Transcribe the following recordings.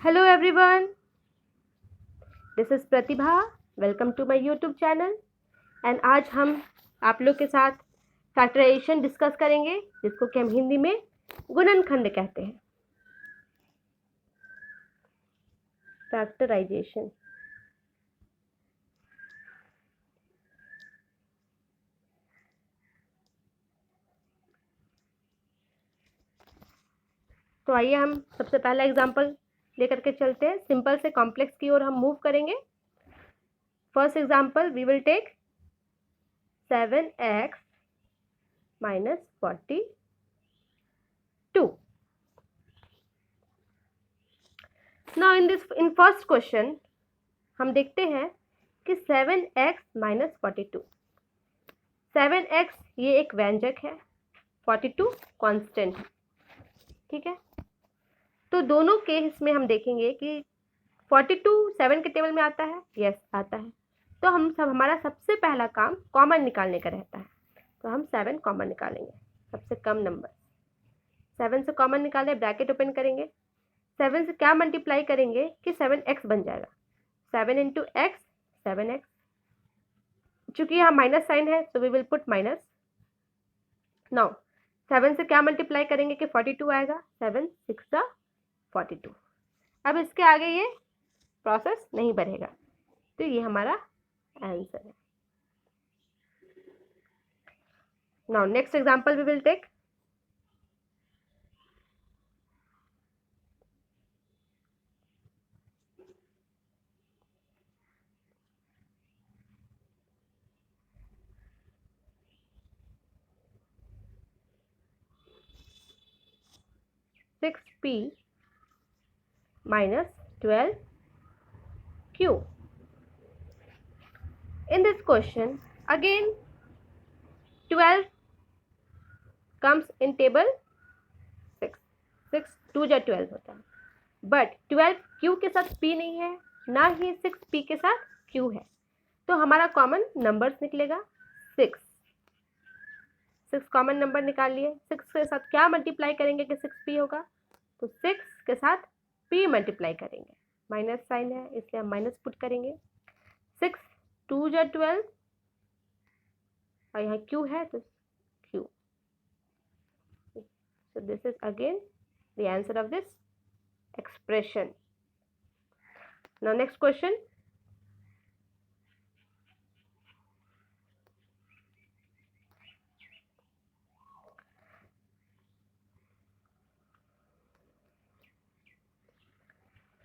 Hello everyone, this is Pratibha. Welcome to my YouTube channel. And आज हम आप लोग के साथ फैक्टराइजेशन डिस्कस करेंगे, जिसको कि हम हिंदी में गुणनखंड कहते हैं. फैक्टराइजेशन. तो आइए हम सबसे पहला एग्जांपल लेकर के चलते हैं. सिंपल से कॉम्प्लेक्स की ओर हम मूव करेंगे. First example we will take 7x minus 42. Now in first question हम देखते हैं कि 7x minus 42. 7x ये एक व्यंजक है, 42 कांस्टेंट है. ठीक है, तो दोनों केस में हम देखेंगे कि 42 7 के टेबल में आता है. यस आता है. तो हमारा सबसे पहला काम कॉमन निकालने का रहता है. तो हम 7 कॉमन निकालेंगे. सबसे कम नंबर 7 से कॉमन निकाले, ब्रैकेट ओपन करेंगे. 7 से क्या मल्टीप्लाई करेंगे कि 7x बन जाएगा. 7 इंटू एक्स 7x. चूंकि यहाँ माइनस साइन है तो we will put minus. Now 7 से क्या मल्टीप्लाई करेंगे कि 42 आएगा. 7 6 42. अब इसके आगे ये प्रोसेस नहीं बढ़ेगा. तो ये हमारा आंसर है. Now next example we will take 6p minus 12q. In this question again 12 comes in table 6. 6 2 जा 12 होता है. बट 12 q के साथ p नहीं है, ना ही 6p के साथ q है. तो हमारा कॉमन नंबर्स निकलेगा 6. 6 कॉमन नंबर निकाल लिए. 6 के साथ क्या मल्टीप्लाई करेंगे कि 6p होगा. तो 6 के साथ p मल्टीप्लाई करेंगे. माइनस साइन है इसलिए हम माइनस पुट करेंगे. 6 2 जा 12 और यहाँ q है तो q. So this is again the answer of this expression. Now next question.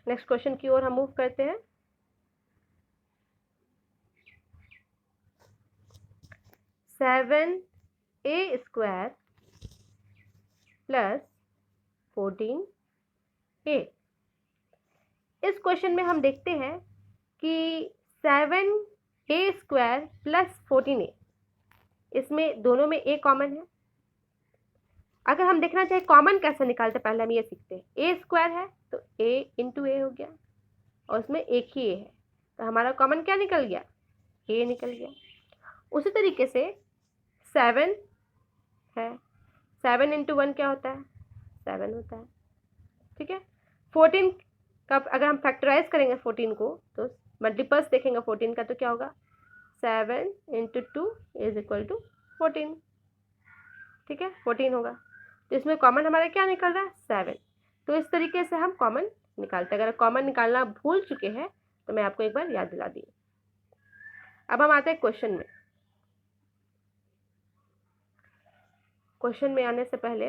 Next question की ओर हम मूव करते हैं. सेवन ए स्क्वायर प्लस 14a. इस क्वेश्चन में हम देखते हैं कि 7a स्क्वायर प्लस 14a, इसमें दोनों में a कॉमन है. अगर हम देखना चाहे कॉमन कैसे निकालते, पहले हम ये सीखते हैं. ए स्क्वायर है तो a इंटू ए हो गया और उसमें एक ही a है. तो हमारा कॉमन क्या निकल गया, a निकल गया. उसी तरीके से 7 है. 7 इंटू 1 क्या होता है, 7 होता है. ठीक है. 14 का अगर हम फैक्टराइज करेंगे 14 को तो मल्टीपल्स देखेंगे 14 का तो क्या होगा, 7 इंटू 2 इज इक्वल टू 14. ठीक है, 14 होगा. तो इसमें कॉमन हमारा क्या निकल रहा है, 7. तो इस तरीके से हम कॉमन निकालते हैं. अगर कॉमन निकालना भूल चुके हैं तो मैं आपको एक बार याद दिला दी. अब हम आते हैं क्वेश्चन में. क्वेश्चन में आने से पहले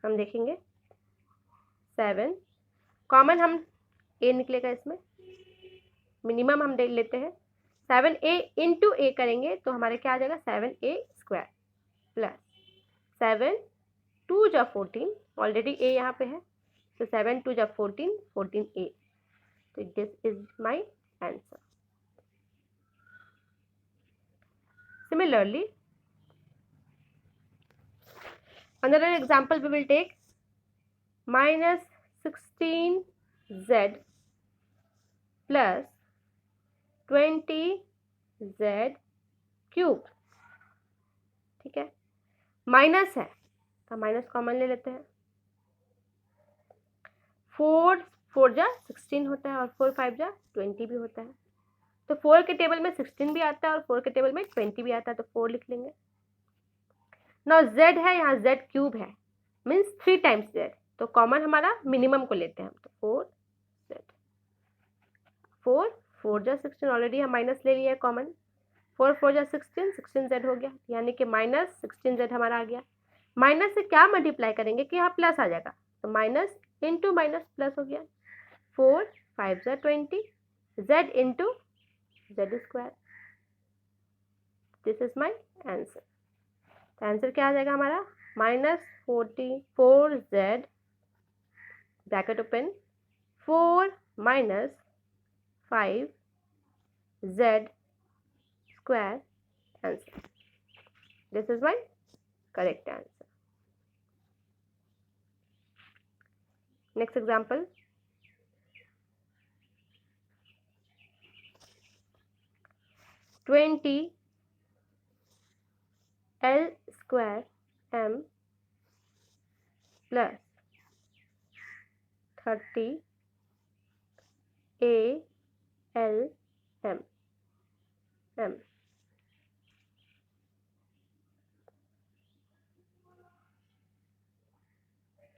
हम देखेंगे 7 कॉमन हम a निकलेगा. इसमें मिनिमम हम लेते हैं 7a इंटू ए करेंगे तो हमारे क्या आ जाएगा, 7a स्क्वायर प्लस 7 2 जा 14. ऑलरेडी a यहाँ पे है तो 7 2 जा 14 14a. तो this is my answer. Similarly, another example we will take minus 16z plus 20z cube. ठीक है, माइनस है तो माइनस कॉमन ले लेते हैं. 4 4 जा 16 होता है और 4 5 जा 20 भी होता है। तो 4 के टेबल में 16 भी आता है और 4 के टेबल में 20 भी आता है, तो 4 लिख लेंगे। नाउ z है, यहाँ z क्यूब है, मीन्स 3 टाइम्स z, तो कॉमन हमारा मिनिमम को लेते हैं हम, तो 4z। 4 4 जा 16 ऑलरेडी हम माइनस ले लिया है कॉमन, 4 4 जा 16 16z हो गया, यानी कि माइनस 16z हमारा आ गया। माइनस से क्या मल्टीप्लाई करेंगे कि यहाँ प्लस आ जाएगा, तो माइनस इंटू माइनस प्लस हो गया। 4 5 जा 20, z into z square, this is my answer. तो आंसर क्या आ जाएगा हमारा, -44z bracket open 4 minus 5z square answer, this is my correct answer. Next example, twenty L square m plus 30 AL m m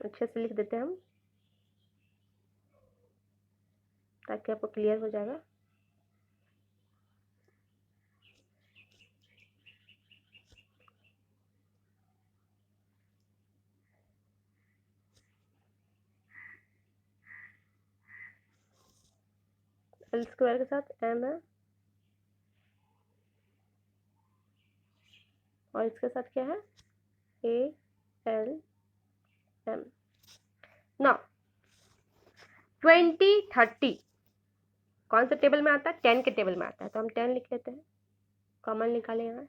अच्छे से लिख देते हैं हम ताकि आपको क्लियर हो जाएगा। L स्क्वायर के साथ m है और इसके साथ क्या है, AL m। नाउ 20 30 कौन से टेबल में आता है, 10 के टेबल में आता है, तो हम 10 लिख लेते हैं, कॉमन निकालें यहाँ।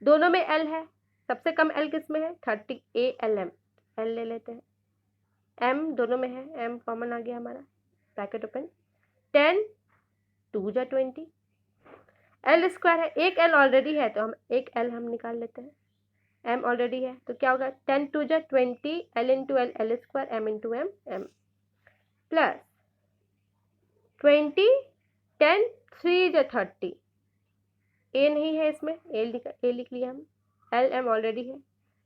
दोनों में L है, सबसे कम L किस में है, 30 ALM, L ले लेते हैं। M दोनों में है, M कॉमन आ गया हमारा, ब्रैकेट ओपन 10 2 जा 20, L स्क्वायर है, एक L ऑलरेडी है तो हम एक L हम निकाल लेते हैं, M ऑलरेडी है तो क्या होगा, 10 2 जा 20, L into L L square, M into M M plus 20 10 3 जा 30, A नहीं है इसमें, A लिख लिया हम, L M ऑलरेडी है,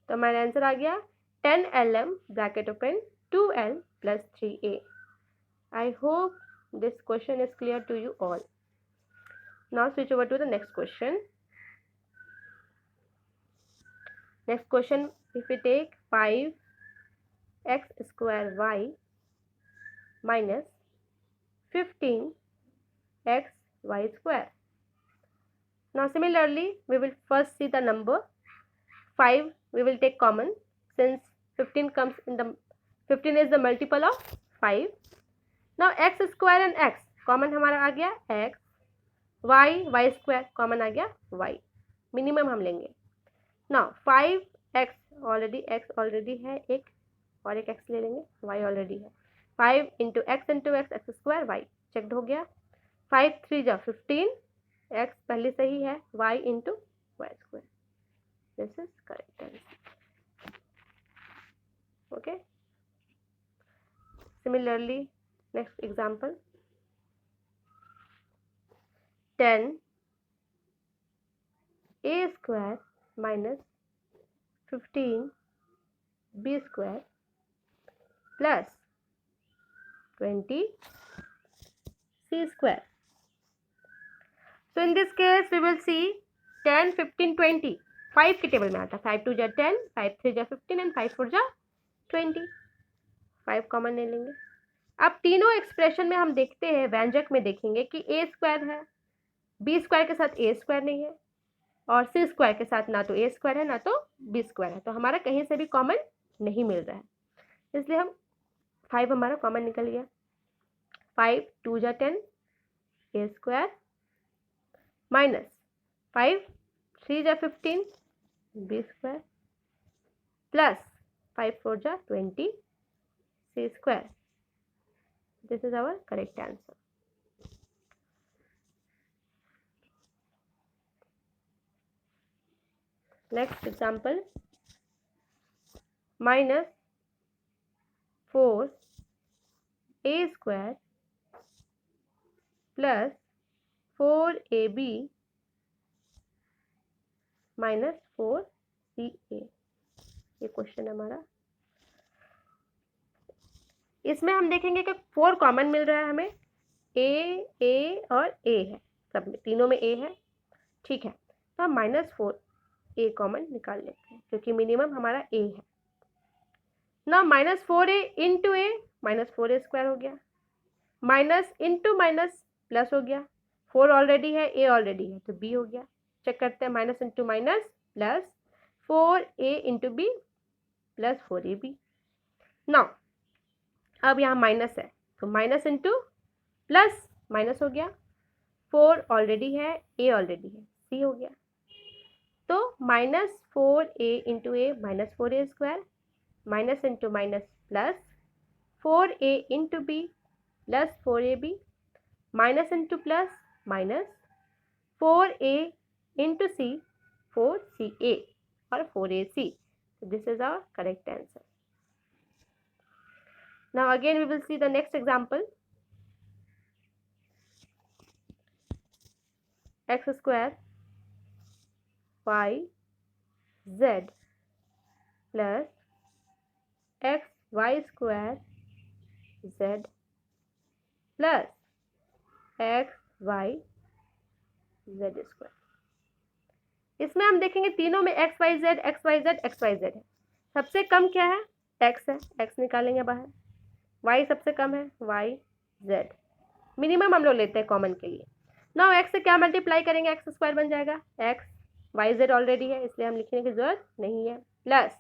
तो हमारा आंसर आ गया 10 LM bracket open 2L plus 3A। I hope this question is clear to you all. Now switch over to the next question. Next question, if we take 5x square y minus 15x y square. Now similarly, we will first see the number 5, we will take common since 15 comes in the 15 is the multiple of 5. Now x square and x common हमारा आ गया x, y square common आ गया y, minimum हम लेंगे। Now 5x already है एक, और एक x ले लेंगे, y ऑलरेडी है, 5 into x square y checked हो गया, 5 3 जा 15, x पहले से ही है, y into y square, this is correct answer. Okay, similarly next example, 10 a square minus 15 b square plus 20 c square. So in this case we will see 10 15 20 5 के table में आता है, 5 2 जा 10, 5 3 जा 15 एंड 5 4 जा 20, 5 कॉमन ले लेंगे। अब तीनों एक्सप्रेशन में हम देखते हैं, व्यंजक में देखेंगे कि a स्क्वायर है, b स्क्वायर के साथ a स्क्वायर नहीं है, और c स्क्वायर के साथ ना तो a स्क्वायर है ना तो b स्क्वायर है, तो हमारा कहीं से भी कॉमन नहीं मिल रहा है, इसलिए हम 5 हमारा कॉमन निकल गया। 5 2 जा 10 a स्क्वायर माइनस 5 3 जा 15 b स्क्वायर प्लस 5 4 जा 20 c square, this is our correct answer. Next example, -4 a square plus 4ab minus 4ca, ये क्वेश्चन है हमारा। इसमें हम देखेंगे कि 4 कॉमन मिल रहा है हमें, ए और ए है, सब में तीनों में ए है, ठीक है। तो हम -4a कॉमन निकाल लेते हैं क्योंकि मिनिमम हमारा ए है ना। -4a into a -4a square हो गया, माइनस इंटू माइनस प्लस हो गया, 4 ऑलरेडी है, ए ऑलरेडी है, तो बी हो गया। चेक करते हैं, minus into minus plus 4a into B plus 4ab। Now अब यहाँ माइनस है तो माइनस इंटू प्लस माइनस हो गया, 4 ऑलरेडी है, ए ऑलरेडी है, सी हो गया। तो -4a into a -4a square, minus into minus plus 4a into B plus 4ab, minus into plus minus 4a into c 4ca और 4ac. So this is our correct answer. Now again we will see the next example. X square y z plus x y square z plus x y z square. इसमें हम देखेंगे तीनों में x y z है। सबसे कम क्या है? x है, x निकालेंगे बाहर। y सबसे कम है, y z। मिनिमम हम लोग लेते हैं कॉमन के लिए। नाउ x से क्या मल्टीप्लाई करेंगे? एक्स स्क्वायर बन जाएगा, x y z ऑलरेडी है इसलिए हम लिखने की जरूरत नहीं है, plus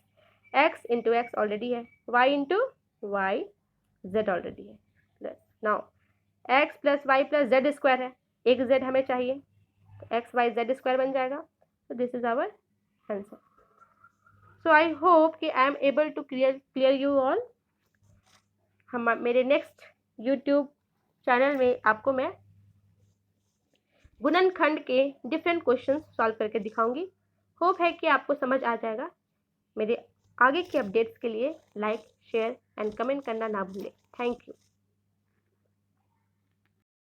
x into x already है, y into y z already है, plus now x plus y plus z square है, एक z हमें चाहिए, तो x y z स्क्वायर बन जाएगा। तो this is our answer. So I hope कि I am able to clear you all. हम मेरे नेक्स्ट यूट्यूब चैनल में आपको मैं गुणनखंड के डिफरेंट क्वेश्चन सॉल्व करके दिखाऊंगी। होप है कि आपको समझ आ जाएगा। मेरे आगे के अपडेट्स के लिए लाइक, शेयर एंड कमेंट करना ना भूलें। Thank you.